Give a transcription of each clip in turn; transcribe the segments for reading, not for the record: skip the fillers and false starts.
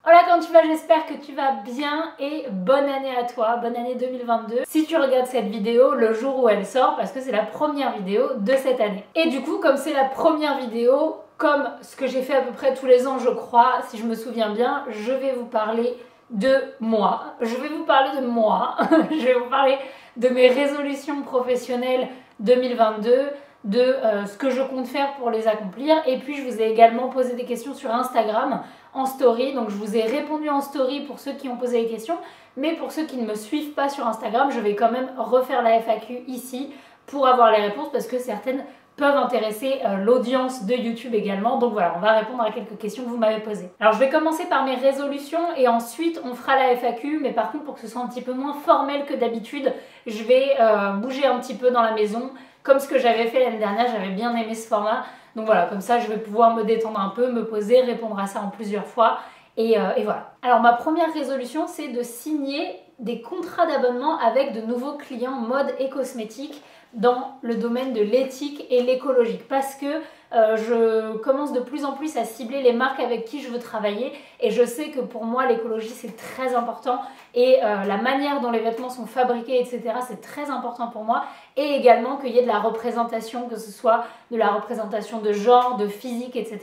Hola, comment tu vas? J'espère que tu vas bien et bonne année à toi, bonne année 2022. Si tu regardes cette vidéo le jour où elle sort, parce que c'est la première vidéo de cette année. Et du coup, comme c'est la première vidéo, comme ce que j'ai fait à peu près tous les ans, je crois, si je me souviens bien, je vais vous parler de moi. Je vais vous parler de moi, je vais vous parler de mes résolutions professionnelles 2022, de ce que je compte faire pour les accomplir. Et puis je vous ai également posé des questions sur Instagram en story, donc je vous ai répondu en story pour ceux qui ont posé les questions, mais pour ceux qui ne me suivent pas sur Instagram, je vais quand même refaire la FAQ ici pour avoir les réponses parce que certaines peuvent intéresser l'audience de YouTube également. Donc voilà, on va répondre à quelques questions que vous m'avez posées. Alors je vais commencer par mes résolutions et ensuite on fera la FAQ, mais par contre pour que ce soit un petit peu moins formel que d'habitude, je vais bouger un petit peu dans la maison, comme ce que j'avais fait l'année dernière. J'avais bien aimé ce format. Donc voilà, comme ça je vais pouvoir me détendre un peu, me poser, répondre à ça en plusieurs fois et voilà. Alors ma première résolution, c'est de signer des contrats d'abonnement avec de nouveaux clients mode et cosmétiques dans le domaine de l'éthique et l'écologique parce que je commence de plus en plus à cibler les marques avec qui je veux travailler et je sais que pour moi l'écologie c'est très important et la manière dont les vêtements sont fabriqués, etc. c'est très important pour moi, et également qu'il y ait de la représentation, que ce soit de la représentation de genre, de physique, etc.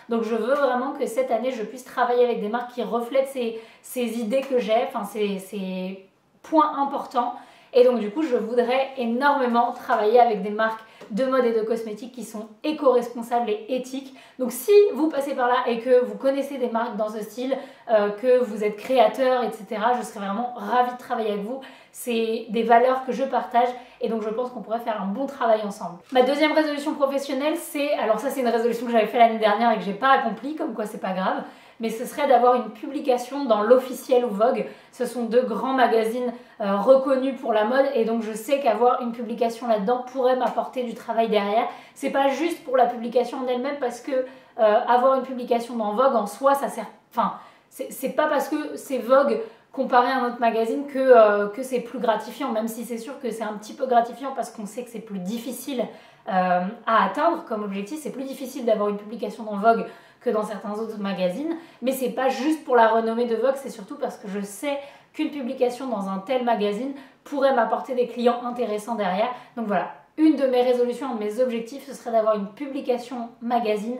Donc je veux vraiment que cette année je puisse travailler avec des marques qui reflètent ces idées que j'ai, enfin ces points importants. Et donc du coup je voudrais énormément travailler avec des marques de mode et de cosmétiques qui sont éco-responsables et éthiques. Donc si vous passez par là et que vous connaissez des marques dans ce style, que vous êtes créateur, etc., je serais vraiment ravie de travailler avec vous. C'est des valeurs que je partage et donc je pense qu'on pourrait faire un bon travail ensemble. Ma deuxième résolution professionnelle, c'est, alors ça c'est une résolution que j'avais fait l'année dernière et que j'ai pas accomplie, comme quoi c'est pas grave, mais ce serait d'avoir une publication dans l'Officiel ou Vogue. Ce sont deux grands magazines reconnus pour la mode et donc je sais qu'avoir une publication là-dedans pourrait m'apporter du travail derrière. C'est pas juste pour la publication en elle-même parce que avoir une publication dans Vogue en soi, ça sert... Enfin, c'est pas parce que c'est Vogue comparé à un autre magazine que c'est plus gratifiant, même si c'est sûr que c'est un petit peu gratifiant parce qu'on sait que c'est plus difficile à atteindre comme objectif. C'est plus difficile d'avoir une publication dans Vogue que dans certains autres magazines, mais c'est pas juste pour la renommée de Vogue, c'est surtout parce que je sais qu'une publication dans un tel magazine pourrait m'apporter des clients intéressants derrière. Donc voilà, une de mes résolutions, un de mes objectifs, ce serait d'avoir une publication magazine,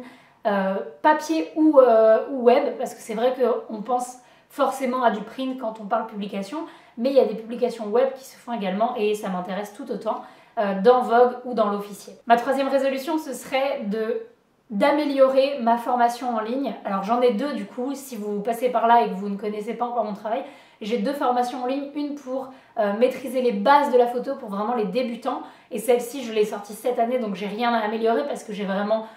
papier ou web, parce que c'est vrai qu'on pense forcément à du print quand on parle publication, mais il y a des publications web qui se font également et ça m'intéresse tout autant dans Vogue ou dans l'Officiel. Ma troisième résolution, ce serait d'améliorer ma formation en ligne. Alors j'en ai deux du coup, si vous passez par là et que vous ne connaissez pas encore mon travail, j'ai deux formations en ligne, une pour maîtriser les bases de la photo pour vraiment les débutants, et celle-ci je l'ai sortie cette année donc j'ai rien à améliorer parce que j'ai vraiment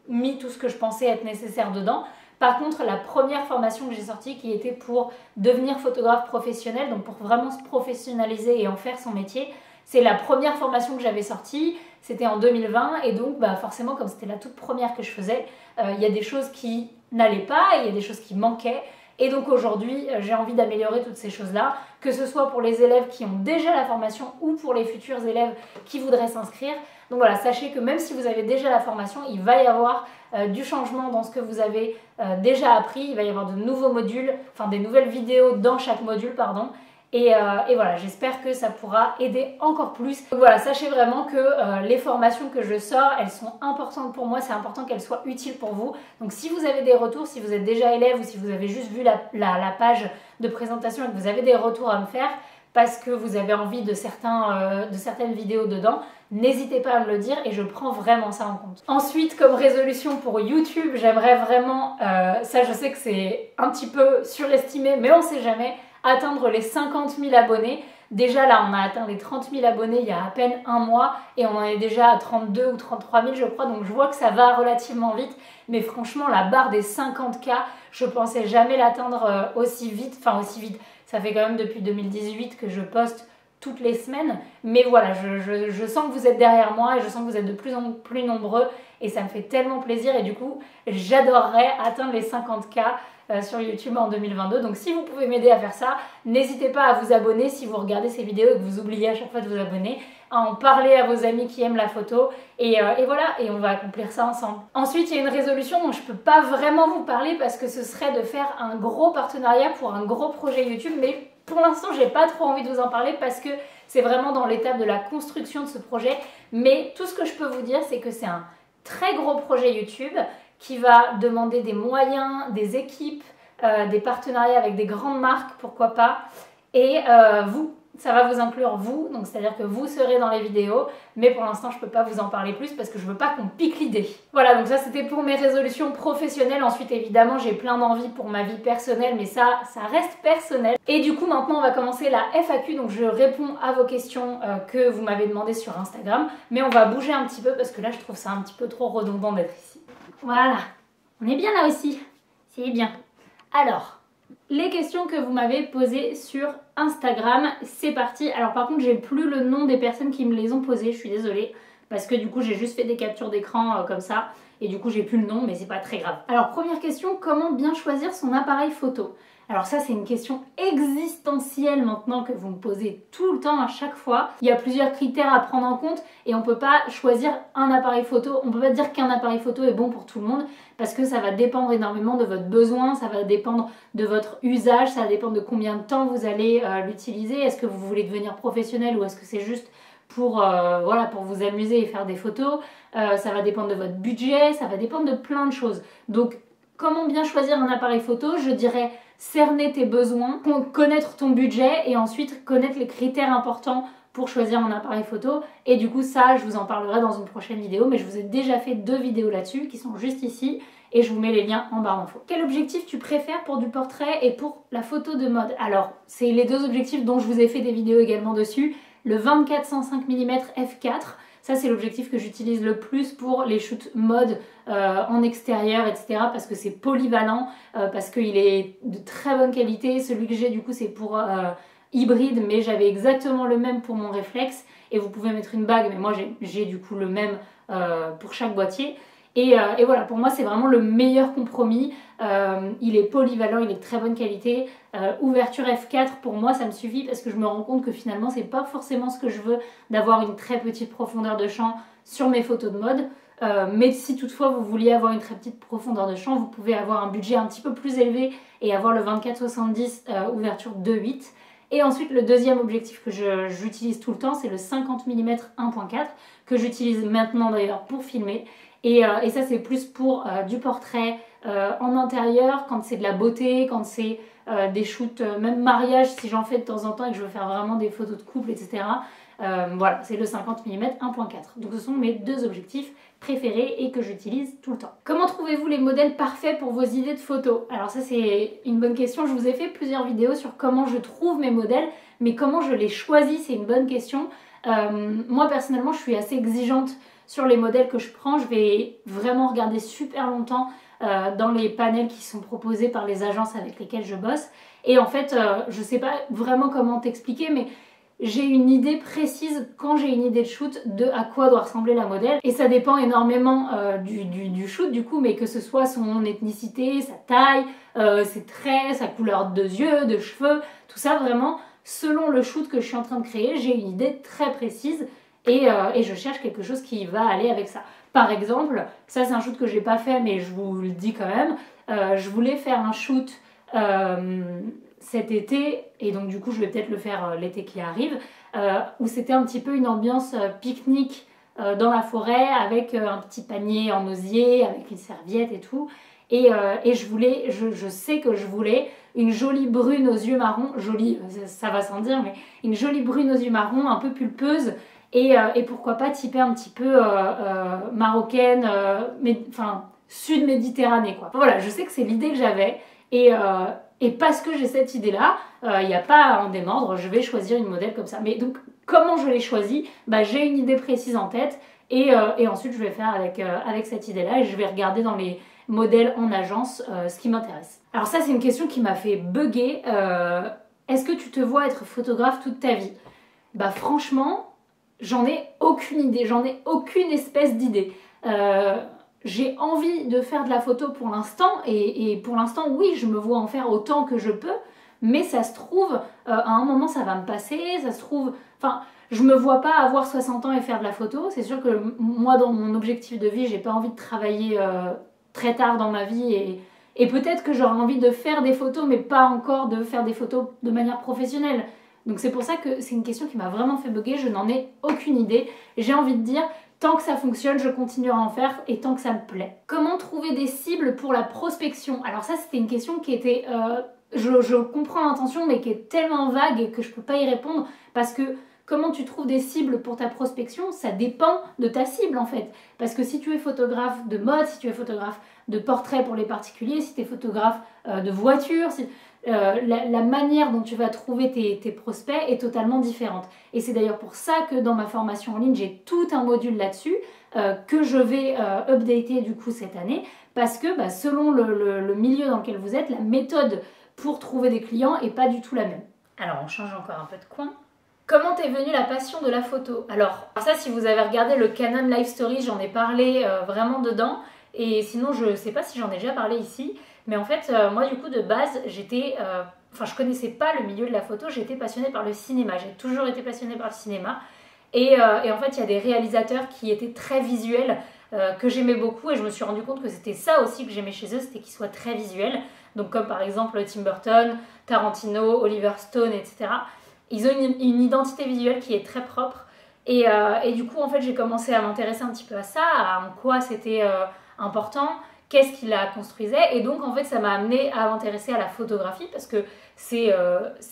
mis tout ce que je pensais être nécessaire dedans. Par contre, la première formation que j'ai sortie qui était pour devenir photographe professionnel, donc pour vraiment se professionnaliser et en faire son métier, c'est la première formation que j'avais sortie, c'était en 2020 et donc forcément comme c'était la toute première que je faisais, il y a des choses qui n'allaient pas et il y a des choses qui manquaient. Et donc aujourd'hui, j'ai envie d'améliorer toutes ces choses-là, que ce soit pour les élèves qui ont déjà la formation ou pour les futurs élèves qui voudraient s'inscrire. Donc voilà, sachez que même si vous avez déjà la formation, il va y avoir du changement dans ce que vous avez déjà appris. Il va y avoir de nouveaux modules, enfin des nouvelles vidéos dans chaque module, pardon. Et voilà, j'espère que ça pourra aider encore plus. Donc voilà, sachez vraiment que les formations que je sors, elles sont importantes pour moi, c'est important qu'elles soient utiles pour vous. Donc si vous avez des retours, si vous êtes déjà élève ou si vous avez juste vu la page de présentation et que vous avez des retours à me faire parce que vous avez envie de certaines vidéos dedans, n'hésitez pas à me le dire et je prends vraiment ça en compte. Ensuite, comme résolution pour YouTube, j'aimerais vraiment, ça je sais que c'est un petit peu surestimé, mais on sait jamais, atteindre les 50 000 abonnés. Déjà là, on a atteint les 30 000 abonnés il y a à peine un mois et on en est déjà à 32 ou 33 000 je crois, donc je vois que ça va relativement vite, mais franchement la barre des 50K, je pensais jamais l'atteindre aussi vite, ça fait quand même depuis 2018 que je poste toutes les semaines, mais voilà, je sens que vous êtes derrière moi et je sens que vous êtes de plus en plus nombreux et ça me fait tellement plaisir et du coup j'adorerais atteindre les 50K sur YouTube en 2022. Donc si vous pouvez m'aider à faire ça, n'hésitez pas à vous abonner si vous regardez ces vidéos et que vous oubliez à chaque fois de vous abonner. à en parler à vos amis qui aiment la photo et voilà, et on va accomplir ça ensemble. Ensuite, il y a une résolution dont je peux pas vraiment vous parler parce que ce serait de faire un gros partenariat pour un gros projet YouTube, mais pour l'instant, j'ai pas trop envie de vous en parler parce que c'est vraiment dans l'étape de la construction de ce projet. Mais tout ce que je peux vous dire, c'est que c'est un très gros projet YouTube qui va demander des moyens, des équipes, des partenariats avec des grandes marques, pourquoi pas. Et vous, ça va vous inclure vous, donc c'est-à-dire que vous serez dans les vidéos, mais pour l'instant je peux pas vous en parler plus parce que je veux pas qu'on pique l'idée. Voilà, donc ça c'était pour mes résolutions professionnelles. Ensuite évidemment j'ai plein d'envies pour ma vie personnelle, mais ça reste personnel. Et du coup maintenant on va commencer la FAQ, donc je réponds à vos questions que vous m'avez demandé sur Instagram, mais on va bouger un petit peu parce que là je trouve ça un petit peu trop redondant d'être ici. Voilà, on est bien là aussi, c'est bien. Alors, les questions que vous m'avez posées sur Instagram, c'est parti. Alors par contre, j'ai plus le nom des personnes qui me les ont posées, je suis désolée. Parce que du coup, j'ai juste fait des captures d'écran comme ça. Et du coup, j'ai plus le nom, mais c'est pas très grave. Alors première question, comment bien choisir son appareil photo? Alors ça, c'est une question existentielle maintenant que vous me posez tout le temps à chaque fois. Il y a plusieurs critères à prendre en compte et on peut pas choisir un appareil photo. On peut pas dire qu'un appareil photo est bon pour tout le monde parce que ça va dépendre énormément de votre besoin, ça va dépendre de votre usage, ça va dépendre de combien de temps vous allez l'utiliser. Est-ce que vous voulez devenir professionnel ou est-ce que c'est juste pour, voilà, pour vous amuser et faire des photos? Ça va dépendre de votre budget, ça va dépendre de plein de choses. Donc, comment bien choisir un appareil photo? Je dirais cerner tes besoins, connaître ton budget et ensuite connaître les critères importants pour choisir un appareil photo. Et du coup, ça, je vous en parlerai dans une prochaine vidéo, mais je vous ai déjà fait 2 vidéos là-dessus qui sont juste ici et je vous mets les liens en barre d'infos. Quel objectif tu préfères pour du portrait et pour la photo de mode? Alors, c'est les 2 objectifs dont je vous ai fait des vidéos également dessus. Le 24-105 mm f4, ça c'est l'objectif que j'utilise le plus pour les shoots mode en extérieur, etc. Parce que c'est polyvalent, parce qu'il est de très bonne qualité. Celui que j'ai du coup c'est pour hybride, mais j'avais exactement le même pour mon réflexe. Et vous pouvez mettre une bague, mais moi j'ai du coup le même pour chaque boîtier. Et voilà, pour moi c'est vraiment le meilleur compromis. Il est polyvalent, il est de très bonne qualité. Ouverture f4 pour moi ça me suffit parce que je me rends compte que finalement c'est pas forcément ce que je veux, d'avoir une très petite profondeur de champ sur mes photos de mode. Mais si toutefois vous vouliez avoir une très petite profondeur de champ, vous pouvez avoir un budget un petit peu plus élevé et avoir le 24-70 ouverture 2.8. Et ensuite le deuxième objectif que j'utilise tout le temps, c'est le 50 mm 1.4 que j'utilise maintenant d'ailleurs pour filmer. Et ça c'est plus pour du portrait en intérieur, quand c'est de la beauté, quand c'est des shoots, même mariage si j'en fais de temps en temps et que je veux faire vraiment des photos de couple, etc. Voilà, c'est le 50 mm 1.4. Donc ce sont mes 2 objectifs préférés et que j'utilise tout le temps. Comment trouvez-vous les modèles parfaits pour vos idées de photos? Alors ça c'est une bonne question, je vous ai fait plusieurs vidéos sur comment je trouve mes modèles, mais comment je les choisis, c'est une bonne question. Moi personnellement je suis assez exigeante sur les modèles que je prends, je vais vraiment regarder super longtemps dans les panels qui sont proposés par les agences avec lesquelles je bosse. Et en fait, je sais pas vraiment comment t'expliquer, mais j'ai une idée précise quand j'ai une idée de shoot de à quoi doit ressembler la modèle. Et ça dépend énormément du shoot du coup, mais que ce soit son ethnicité, sa taille, ses traits, sa couleur de yeux, de cheveux, tout ça vraiment, selon le shoot que je suis en train de créer, j'ai une idée très précise et je cherche quelque chose qui va aller avec ça. Par exemple, ça c'est un shoot que j'ai pas fait mais je vous le dis quand même, je voulais faire un shoot cet été et donc du coup je vais peut-être le faire l'été qui arrive où c'était un petit peu une ambiance pique-nique dans la forêt avec un petit panier en osier, avec une serviette et tout et je sais que je voulais une jolie brune aux yeux marrons, jolie ça va sans dire mais une jolie brune aux yeux marrons un peu pulpeuse. Et pourquoi pas typer un petit peu marocaine, enfin sud-méditerranée quoi. Voilà, je sais que c'est l'idée que j'avais et parce que j'ai cette idée-là, il n'y a pas à en démordre, je vais choisir une modèle comme ça. Mais donc comment je l'ai choisie? J'ai une idée précise en tête et ensuite je vais faire avec cette idée-là et je vais regarder dans les modèles en agence ce qui m'intéresse. Alors ça c'est une question qui m'a fait bugger. Est-ce que tu te vois être photographe toute ta vie? Franchement, j'en ai aucune idée, j'en ai aucune espèce d'idée. J'ai envie de faire de la photo pour l'instant et pour l'instant oui je me vois en faire autant que je peux, mais ça se trouve à un moment ça va me passer, ça se trouve, enfin Je me vois pas avoir 60 ans et faire de la photo. C'est sûr que moi, dans mon objectif de vie, j'ai pas envie de travailler très tard dans ma vie et peut-être que j'aurai envie de faire des photos, mais pas encore de faire des photos de manière professionnelle. Donc c'est pour ça que c'est une question qui m'a vraiment fait bugger, je n'en ai aucune idée. J'ai envie de dire, tant que ça fonctionne, je continuerai à en faire et tant que ça me plaît. Comment trouver des cibles pour la prospection? Alors ça, c'était une question qui était... je comprends l'intention, mais qui est tellement vague et que je peux pas y répondre parce que comment tu trouves des cibles pour ta prospection, ça dépend de ta cible en fait. Parce que si tu es photographe de mode, si tu es photographe de portrait pour les particuliers, si tu es photographe de voiture, la manière dont tu vas trouver tes prospects est totalement différente. Et c'est d'ailleurs pour ça que dans ma formation en ligne, j'ai tout un module là-dessus que je vais updater du coup cette année parce que selon le milieu dans lequel vous êtes, la méthode pour trouver des clients est pas du tout la même. Alors on change encore un peu de coin. Comment t'es venue la passion de la photo? Alors ça, si vous avez regardé le Canon Live Stories, j'en ai parlé vraiment dedans. Et sinon, je sais pas si j'en ai déjà parlé ici. Mais en fait, moi du coup de base, je connaissais pas le milieu de la photo. J'étais passionnée par le cinéma. J'ai toujours été passionnée par le cinéma. Et en fait, il y a des réalisateurs qui étaient très visuels, que j'aimais beaucoup. Et je me suis rendu compte que c'était ça aussi que j'aimais chez eux, c'était qu'ils soient très visuels. Donc comme par exemple Tim Burton, Tarantino, Oliver Stone, etc. Ils ont une identité visuelle qui est très propre et du coup en fait j'ai commencé à m'intéresser un petit peu à ça, en quoi c'était important, qu'est-ce qui la construisait et donc en fait ça m'a amené à m'intéresser à la photographie parce que c'est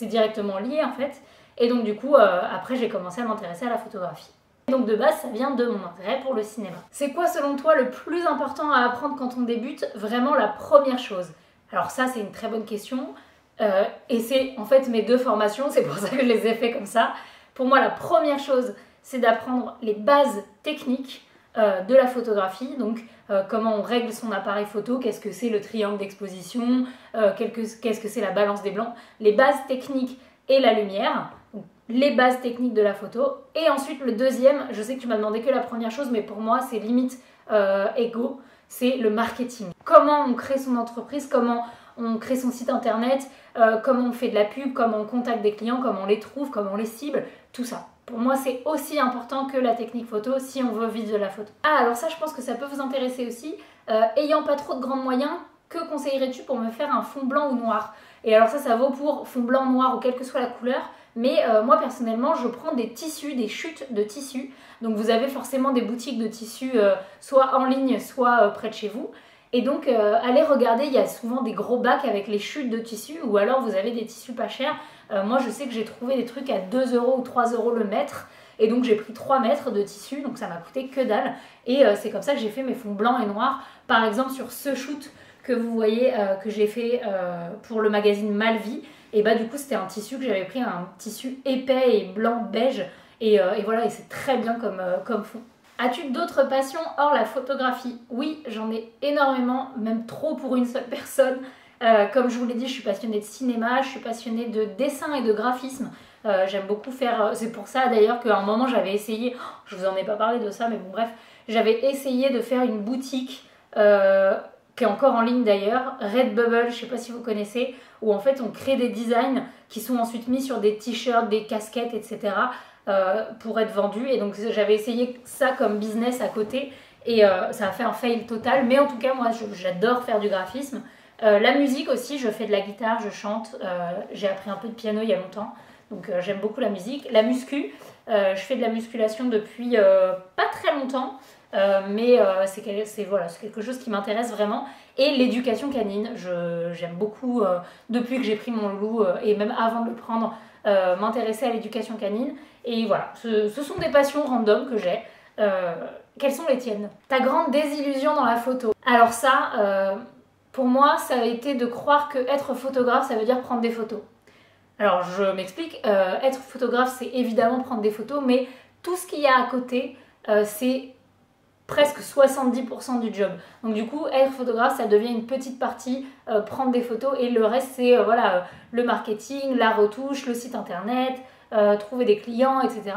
directement lié en fait et donc du coup après j'ai commencé à m'intéresser à la photographie. Et donc de base ça vient de mon intérêt pour le cinéma. C'est quoi selon toi le plus important à apprendre quand on débute? Vraiment la première chose. Alors ça c'est une très bonne question. Et c'est en fait mes deux formations, c'est pour ça que je les ai fait comme ça. Pour moi, la première chose, c'est d'apprendre les bases techniques de la photographie. Donc, comment on règle son appareil photo, qu'est-ce que c'est le triangle d'exposition, qu'est-ce que c'est la balance des blancs, les bases techniques et la lumière. Donc, les bases techniques de la photo. Et ensuite, le deuxième, je sais que tu m'as demandé que la première chose, mais pour moi, c'est limite égaux, c'est le marketing. Comment on crée son entreprise, comment on crée son site internet, comment on fait de la pub, comment on contacte des clients, comment on les trouve, comment on les cible, tout ça. Pour moi, c'est aussi important que la technique photo si on veut vivre de la photo. Ah, alors ça, je pense que ça peut vous intéresser aussi. Ayant pas trop de grands moyens, que conseillerais-tu pour me faire un fond blanc ou noir? Et alors ça vaut pour fond blanc, noir ou quelle que soit la couleur. Mais moi, personnellement, je prends des tissus, des chutes de tissus. Donc vous avez forcément des boutiques de tissus, soit en ligne, soit près de chez vous. Et donc, allez regarder, il y a souvent des gros bacs avec les chutes de tissus ou alors vous avez des tissus pas chers. Moi, je sais que j'ai trouvé des trucs à 2 € ou 3 € le mètre. Et donc, j'ai pris 3 mètres de tissu, donc ça m'a coûté que dalle. Et c'est comme ça que j'ai fait mes fonds blancs et noirs. Par exemple, sur ce shoot que vous voyez, que j'ai fait pour le magazine Malvie. Et bah du coup, c'était un tissu que j'avais pris, un tissu épais et blanc beige. Et voilà, et c'est très bien comme fond. As-tu d'autres passions hors la photographie? Oui, j'en ai énormément, même trop pour une seule personne. Comme je vous l'ai dit, je suis passionnée de cinéma, je suis passionnée de dessin et de graphisme. J'aime beaucoup faire... C'est pour ça d'ailleurs qu'à un moment j'avais essayé... je vous en ai pas parlé de ça, mais bon bref. J'avais essayé de faire une boutique qui est encore en ligne d'ailleurs, Redbubble, je sais pas si vous connaissez, où en fait on crée des designs qui sont ensuite mis sur des t-shirts, des casquettes, etc. Pour être vendus. Et donc j'avais essayé ça comme business à côté et ça a fait un fail total. Mais en tout cas, moi j'adore faire du graphisme. La musique aussi, je fais de la guitare, je chante. J'ai appris un peu de piano il y a longtemps. Donc j'aime beaucoup la musique. La muscu, je fais de la musculation depuis pas très longtemps. Mais c'est quelque chose qui m'intéresse vraiment. Et l'éducation canine, j'aime beaucoup, depuis que j'ai pris mon loup et même avant de le prendre, m'intéresser à l'éducation canine. Et voilà, ce sont des passions random que j'ai. Quelles sont les tiennes? Ta grande désillusion dans la photo? Alors ça, pour moi, ça a été de croire que être photographe, ça veut dire prendre des photos. Alors je m'explique, être photographe, c'est évidemment prendre des photos, mais tout ce qu'il y a à côté, c'est presque 70% du job. Donc du coup, être photographe, ça devient une petite partie, prendre des photos, et le reste, c'est voilà, le marketing, la retouche, le site internet, trouver des clients, etc.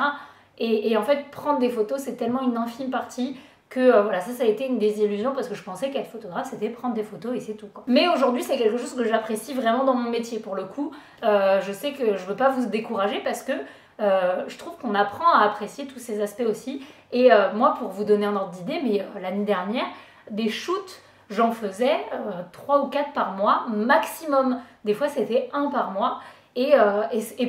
Et en fait, prendre des photos, c'est tellement une infime partie que voilà, ça a été une désillusion parce que je pensais qu'être photographe, c'était prendre des photos et c'est tout, quoi. Mais aujourd'hui, c'est quelque chose que j'apprécie vraiment dans mon métier. Pour le coup, je sais que je veux pas vous décourager parce que je trouve qu'on apprend à apprécier tous ces aspects aussi. Et moi, pour vous donner un ordre d'idée, mais l'année dernière, des shoots, j'en faisais 3 ou 4 par mois maximum. Des fois, c'était 1 par mois. Et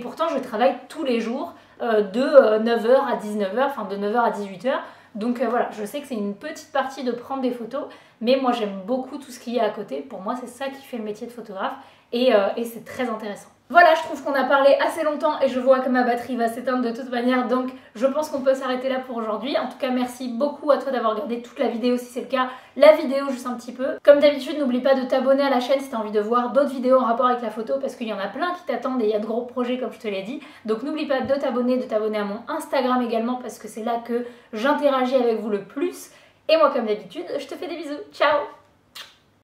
pourtant, je travaille tous les jours de 9h à 19h, enfin de 9h à 18h. Donc voilà, je sais que c'est une petite partie de prendre des photos, mais moi j'aime beaucoup tout ce qu'il y a à côté. Pour moi, c'est ça qui fait le métier de photographe et c'est très intéressant. Voilà, je trouve qu'on a parlé assez longtemps et je vois que ma batterie va s'éteindre de toute manière, donc je pense qu'on peut s'arrêter là pour aujourd'hui. En tout cas, merci beaucoup à toi d'avoir regardé toute la vidéo si c'est le cas, la vidéo juste un petit peu. Comme d'habitude, n'oublie pas de t'abonner à la chaîne si tu as envie de voir d'autres vidéos en rapport avec la photo parce qu'il y en a plein qui t'attendent et il y a de gros projets comme je te l'ai dit. Donc n'oublie pas de t'abonner à mon Instagram également parce que c'est là que j'interagis avec vous le plus. Et moi, comme d'habitude, je te fais des bisous. Ciao!